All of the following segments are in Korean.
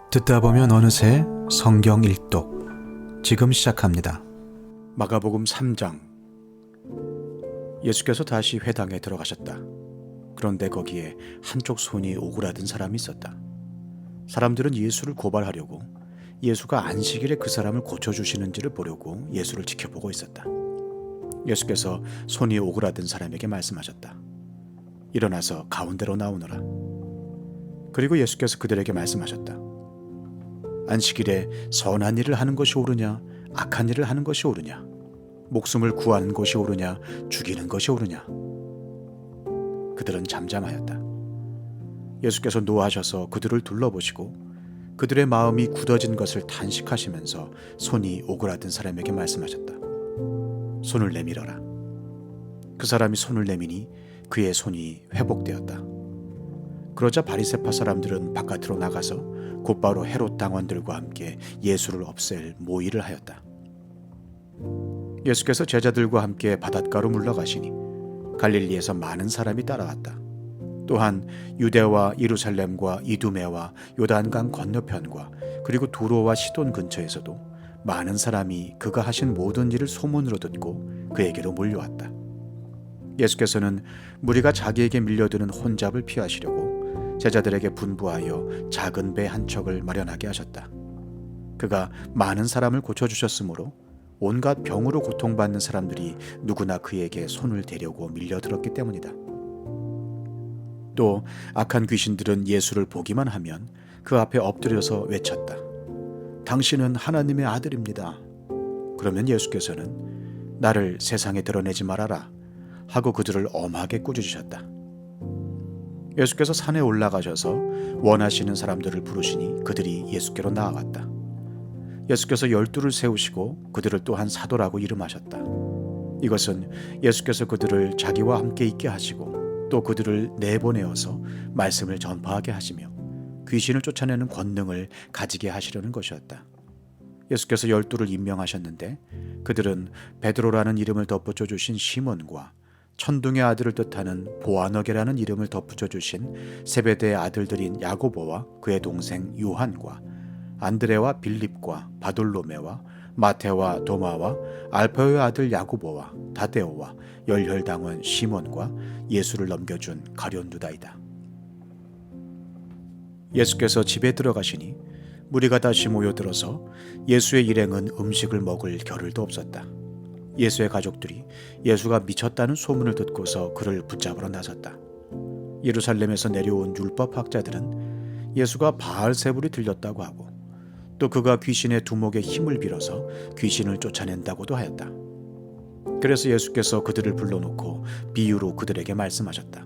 듣다 보면 어느새 성경 일독 지금 시작합니다. 마가복음 3장. 예수께서 다시 회당에 들어가셨다. 그런데 거기에 한쪽 손이 오그라든 사람이 있었다. 사람들은 예수를 고발하려고 예수가 안식일에 그 사람을 고쳐주시는지를 보려고 예수를 지켜보고 있었다. 예수께서 손이 오그라든 사람에게 말씀하셨다. 일어나서 가운데로 나오너라. 그리고 예수께서 그들에게 말씀하셨다. 안식일에 선한 일을 하는 것이 옳으냐, 악한 일을 하는 것이 옳으냐, 목숨을 구하는 것이 옳으냐, 죽이는 것이 옳으냐. 그들은 잠잠하였다. 예수께서 노하셔서 그들을 둘러보시고 그들의 마음이 굳어진 것을 탄식하시면서 손이 오그라든 사람에게 말씀하셨다. 손을 내밀어라. 그 사람이 손을 내미니 그의 손이 회복되었다. 그러자 바리새파 사람들은 바깥으로 나가서 곧바로 헤롯 당원들과 함께 예수를 없앨 모의를 하였다. 예수께서 제자들과 함께 바닷가로 물러가시니 갈릴리에서 많은 사람이 따라왔다. 또한 유대와 예루살렘과 이두메와 요단강 건너편과 그리고 두로와 시돈 근처에서도 많은 사람이 그가 하신 모든 일을 소문으로 듣고 그에게로 몰려왔다. 예수께서는 무리가 자기에게 밀려드는 혼잡을 피하시려고 제자들에게 분부하여 작은 배 한 척을 마련하게 하셨다. 그가 많은 사람을 고쳐주셨으므로 온갖 병으로 고통받는 사람들이 누구나 그에게 손을 대려고 밀려들었기 때문이다. 또 악한 귀신들은 예수를 보기만 하면 그 앞에 엎드려서 외쳤다. 당신은 하나님의 아들입니다. 그러면 예수께서는 나를 세상에 드러내지 말아라 하고 그들을 엄하게 꾸짖으셨다. 예수께서 산에 올라가셔서 원하시는 사람들을 부르시니 그들이 예수께로 나아갔다. 예수께서 12를 세우시고 그들을 또한 사도라고 이름하셨다. 이것은 예수께서 그들을 자기와 함께 있게 하시고 또 그들을 내보내어서 말씀을 전파하게 하시며 귀신을 쫓아내는 권능을 가지게 하시려는 것이었다. 예수께서 12를 임명하셨는데 그들은 베드로라는 이름을 덧붙여 주신 시몬과 천둥의 아들을 뜻하는 보아너게라는 이름을 덧붙여 주신 세베대의 아들들인 야고보와 그의 동생 요한과 안드레와 빌립과 바돌로메와 마테와 도마와 알파요의 아들 야고보와 다데오와 열혈당원 시몬과 예수를 넘겨준 가룟 유다이다. 예수께서 집에 들어가시니 무리가 다시 모여들어서 예수의 일행은 음식을 먹을 겨를도 없었다. 예수의 가족들이 예수가 미쳤다는 소문을 듣고서 그를 붙잡으러 나섰다. 예루살렘에서 내려온 율법학자들은 예수가 바알세불이 들렸다고 하고 또 그가 귀신의 두목에 힘을 빌어서 귀신을 쫓아낸다고도 하였다. 그래서 예수께서 그들을 불러놓고 비유로 그들에게 말씀하셨다.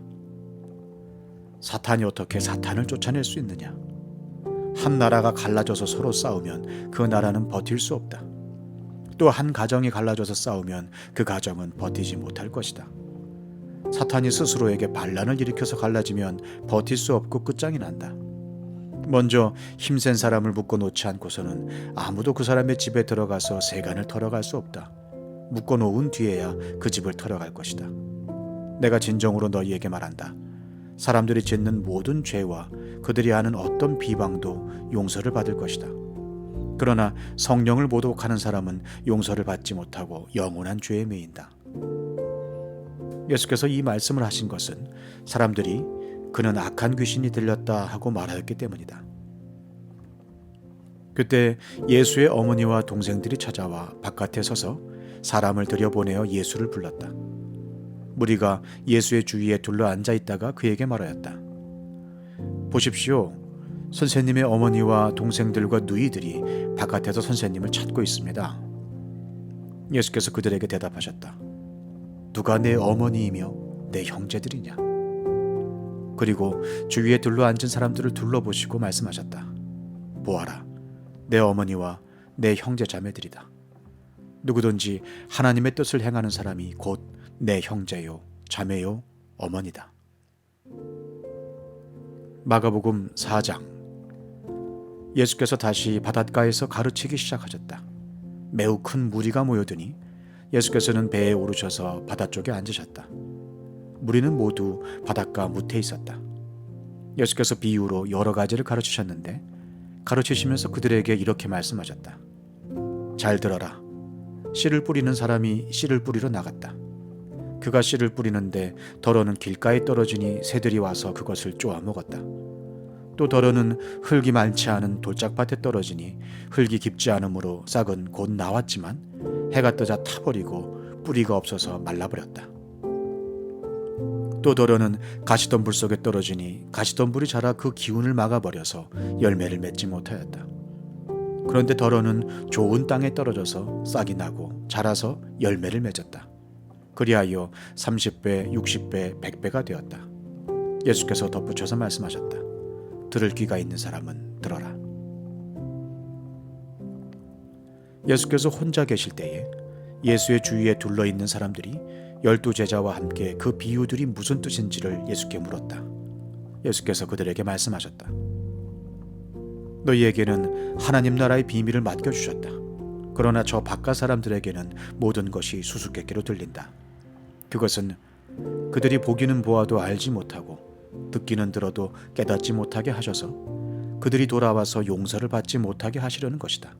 사탄이 어떻게 사탄을 쫓아낼 수 있느냐? 한 나라가 갈라져서 서로 싸우면 그 나라는 버틸 수 없다. 또 한 가정이 갈라져서 싸우면 그 가정은 버티지 못할 것이다. 사탄이 스스로에게 반란을 일으켜서 갈라지면 버틸 수 없고 끝장이 난다. 먼저 힘센 사람을 묶어놓지 않고서는 아무도 그 사람의 집에 들어가서 세간을 털어갈 수 없다. 묶어놓은 뒤에야 그 집을 털어갈 것이다. 내가 진정으로 너희에게 말한다. 사람들이 짓는 모든 죄와 그들이 하는 어떤 비방도 용서를 받을 것이다. 그러나 성령을 모독하는 사람은 용서를 받지 못하고 영원한 죄에 매인다. 예수께서 이 말씀을 하신 것은 사람들이 그는 악한 귀신이 들렸다 하고 말하였기 때문이다. 그때 예수의 어머니와 동생들이 찾아와 바깥에 서서 사람을 들여보내어 예수를 불렀다. 무리가 예수의 주위에 둘러 앉아 있다가 그에게 말하였다. 보십시오. 선생님의 어머니와 동생들과 누이들이 바깥에서 선생님을 찾고 있습니다. 예수께서 그들에게 대답하셨다. 누가 내 어머니이며 내 형제들이냐? 그리고 주위에 둘러앉은 사람들을 둘러보시고 말씀하셨다. 보아라, 내 어머니와 내 형제 자매들이다. 누구든지 하나님의 뜻을 행하는 사람이 곧 내 형제요, 자매요, 어머니다. 마가복음 4장. 예수께서 다시 바닷가에서 가르치기 시작하셨다. 매우 큰 무리가 모여드니 예수께서는 배에 오르셔서 바다 쪽에 앉으셨다. 무리는 모두 바닷가 무태에 있었다. 예수께서 비유로 여러 가지를 가르치셨는데 가르치시면서 그들에게 이렇게 말씀하셨다. 잘 들어라. 씨를 뿌리는 사람이 씨를 뿌리러 나갔다. 그가 씨를 뿌리는데 덜어는 길가에 떨어지니 새들이 와서 그것을 쪼아 먹었다. 또 덜어는 흙이 많지 않은 돌짝밭에 떨어지니 흙이 깊지 않으므로 싹은 곧 나왔지만 해가 뜨자 타버리고 뿌리가 없어서 말라버렸다. 또 덜어는 가시덤불 속에 떨어지니 가시덤불이 자라 그 기운을 막아버려서 열매를 맺지 못하였다. 그런데 덜어는 좋은 땅에 떨어져서 싹이 나고 자라서 열매를 맺었다. 그리하여 30배, 60배, 100배가 되었다. 예수께서 덧붙여서 말씀하셨다. 들을 귀가 있는 사람은 들어라. 예수께서 혼자 계실 때에 예수의 주위에 둘러있는 사람들이 12제자와 함께 그 비유들이 무슨 뜻인지를 예수께 물었다. 예수께서 그들에게 말씀하셨다. 너희에게는 하나님 나라의 비밀을 맡겨주셨다. 그러나 저 바깥 사람들에게는 모든 것이 수수께끼로 들린다. 그것은 그들이 보기는 보아도 알지 못하고 듣기는 들어도 깨닫지 못하게 하셔서 그들이 돌아와서 용서를 받지 못하게 하시려는 것이다.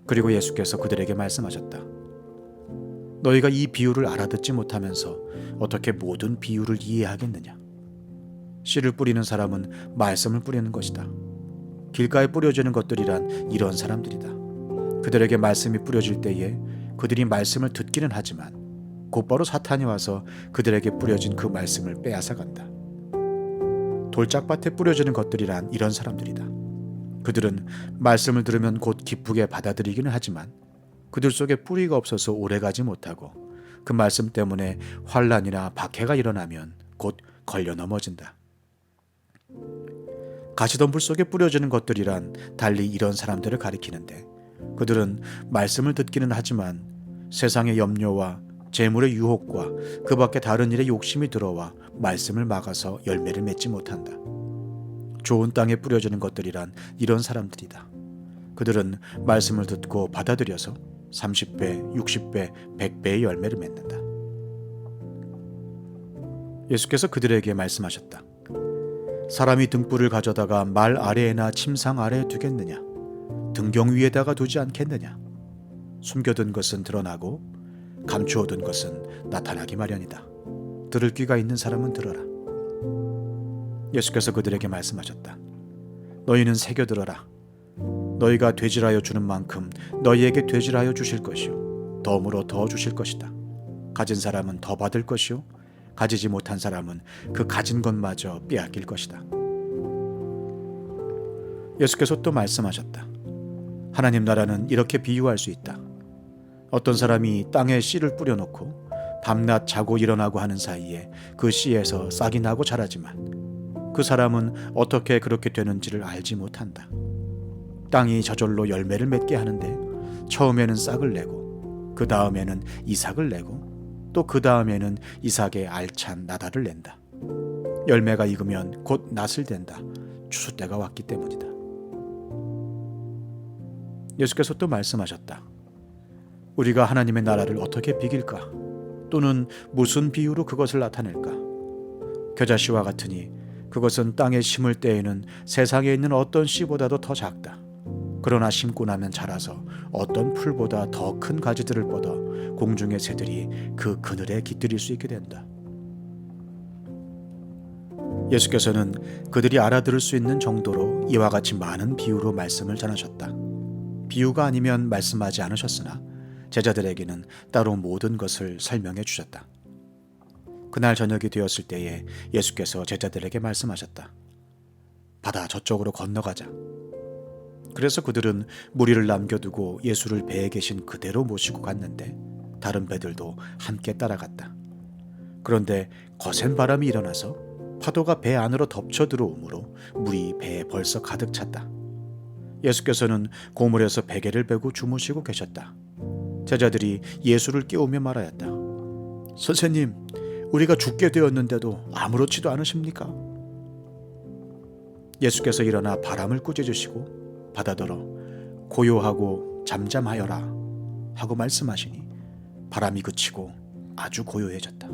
그리고 예수께서 그들에게 말씀하셨다. 너희가 이 비유를 알아듣지 못하면서 어떻게 모든 비유를 이해하겠느냐? 씨를 뿌리는 사람은 말씀을 뿌리는 것이다. 길가에 뿌려지는 것들이란 이런 사람들이다. 그들에게 말씀이 뿌려질 때에 그들이 말씀을 듣기는 하지만 곧바로 사탄이 와서 그들에게 뿌려진 그 말씀을 빼앗아간다. 돌짝밭에 뿌려지는 것들이란 이런 사람들이다. 그들은 말씀을 들으면 곧 기쁘게 받아들이기는 하지만 그들 속에 뿌리가 없어서 오래가지 못하고 그 말씀 때문에 환난이나 박해가 일어나면 곧 걸려 넘어진다. 가시덤불 속에 뿌려지는 것들이란 달리 이런 사람들을 가리키는데 그들은 말씀을 듣기는 하지만 세상의 염려와 재물의 유혹과 그 밖에 다른 일에 욕심이 들어와 말씀을 막아서 열매를 맺지 못한다. 좋은 땅에 뿌려지는 것들이란 이런 사람들이다. 그들은 말씀을 듣고 받아들여서 30배, 60배, 100배의 열매를 맺는다. 예수께서 그들에게 말씀하셨다. 사람이 등불을 가져다가 말 아래에나 침상 아래에 두겠느냐? 등경 위에다가 두지 않겠느냐? 숨겨둔 것은 드러나고 감추어둔 것은 나타나기 마련이다. 들을 귀가 있는 사람은 들어라. 예수께서 그들에게 말씀하셨다. 너희는 새겨들어라. 너희가 되질하여 주는 만큼 너희에게 되질하여 주실 것이요 덤으로 더 주실 것이다. 가진 사람은 더 받을 것이요 가지지 못한 사람은 그 가진 것마저 빼앗길 것이다. 예수께서 또 말씀하셨다. 하나님 나라는 이렇게 비유할 수 있다. 어떤 사람이 땅에 씨를 뿌려놓고 밤낮 자고 일어나고 하는 사이에 그 씨에서 싹이 나고 자라지만 그 사람은 어떻게 그렇게 되는지를 알지 못한다. 땅이 저절로 열매를 맺게 하는데 처음에는 싹을 내고 그 다음에는 이삭을 내고 또 그 다음에는 이삭의 알찬 나달을 낸다. 열매가 익으면 곧 낫을 댄다. 추수 때가 왔기 때문이다. 예수께서 또 말씀하셨다. 우리가 하나님의 나라를 어떻게 비길까? 또는 무슨 비유로 그것을 나타낼까? 겨자씨와 같으니 그것은 땅에 심을 때에는 세상에 있는 어떤 씨보다도 더 작다. 그러나 심고 나면 자라서 어떤 풀보다 더 큰 가지들을 뻗어 공중의 새들이 그 그늘에 깃들일 수 있게 된다. 예수께서는 그들이 알아들을 수 있는 정도로 이와 같이 많은 비유로 말씀을 전하셨다. 비유가 아니면 말씀하지 않으셨으나 제자들에게는 따로 모든 것을 설명해 주셨다. 그날 저녁이 되었을 때에 예수께서 제자들에게 말씀하셨다. 바다 저쪽으로 건너가자. 그래서 그들은 무리를 남겨두고 예수를 배에 계신 그대로 모시고 갔는데 다른 배들도 함께 따라갔다. 그런데 거센 바람이 일어나서 파도가 배 안으로 덮쳐 들어오므로 물이 배에 벌써 가득 찼다. 예수께서는 고물에서 베개를 베고 주무시고 계셨다. 제자들이 예수를 깨우며 말하였다. 선생님, 우리가 죽게 되었는데도 아무렇지도 않으십니까? 예수께서 일어나 바람을 꾸짖으시고 바다더러 고요하고 잠잠하여라 하고 말씀하시니 바람이 그치고 아주 고요해졌다.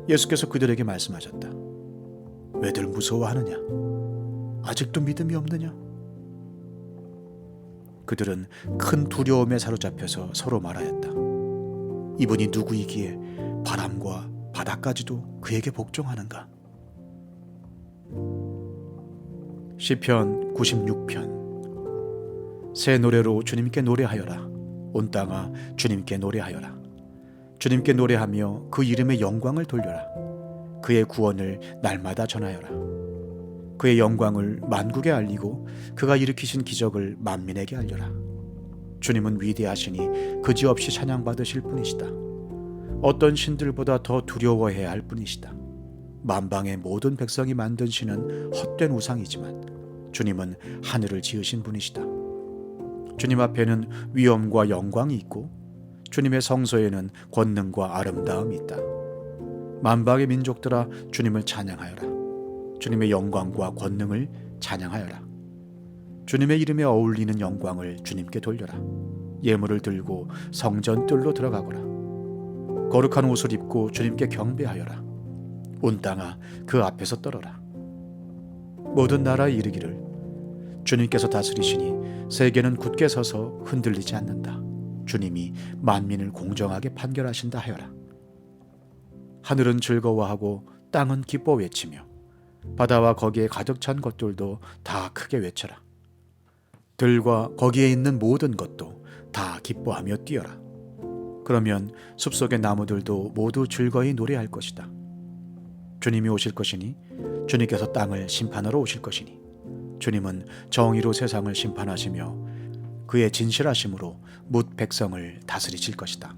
예수께서 그들에게 말씀하셨다. 왜들 무서워하느냐? 아직도 믿음이 없느냐? 그들은 큰 두려움에 사로잡혀서 서로 말하였다. 이분이 누구이기에 바람과 바다까지도 그에게 복종하는가? 시편 96편. 새 노래로 주님께 노래하여라. 온 땅아 주님께 노래하여라. 주님께 노래하며 그 이름의 영광을 돌려라. 그의 구원을 날마다 전하여라. 그의 영광을 만국에 알리고 그가 일으키신 기적을 만민에게 알려라. 주님은 위대하시니 그지없이 찬양받으실 분이시다. 어떤 신들보다 더 두려워해야 할 분이시다. 만방의 모든 백성이 만든 신은 헛된 우상이지만 주님은 하늘을 지으신 분이시다. 주님 앞에는 위엄과 영광이 있고 주님의 성소에는 권능과 아름다움이 있다. 만방의 민족들아 주님을 찬양하여라. 주님의 영광과 권능을 찬양하여라. 주님의 이름에 어울리는 영광을 주님께 돌려라. 예물을 들고 성전 뜰로 들어가거라. 거룩한 옷을 입고 주님께 경배하여라. 온 땅아 그 앞에서 떨어라. 모든 나라에 이르기를 주님께서 다스리시니 세계는 굳게 서서 흔들리지 않는다. 주님이 만민을 공정하게 판결하신다 하여라. 하늘은 즐거워하고 땅은 기뻐 외치며 바다와 거기에 가득 찬 것들도 다 크게 외쳐라. 들과 거기에 있는 모든 것도 다 기뻐하며 뛰어라. 그러면 숲속의 나무들도 모두 즐거이 노래할 것이다. 주님이 오실 것이니 주님께서 땅을 심판하러 오실 것이니 주님은 정의로 세상을 심판하시며 그의 진실하심으로 뭇 백성을 다스리실 것이다.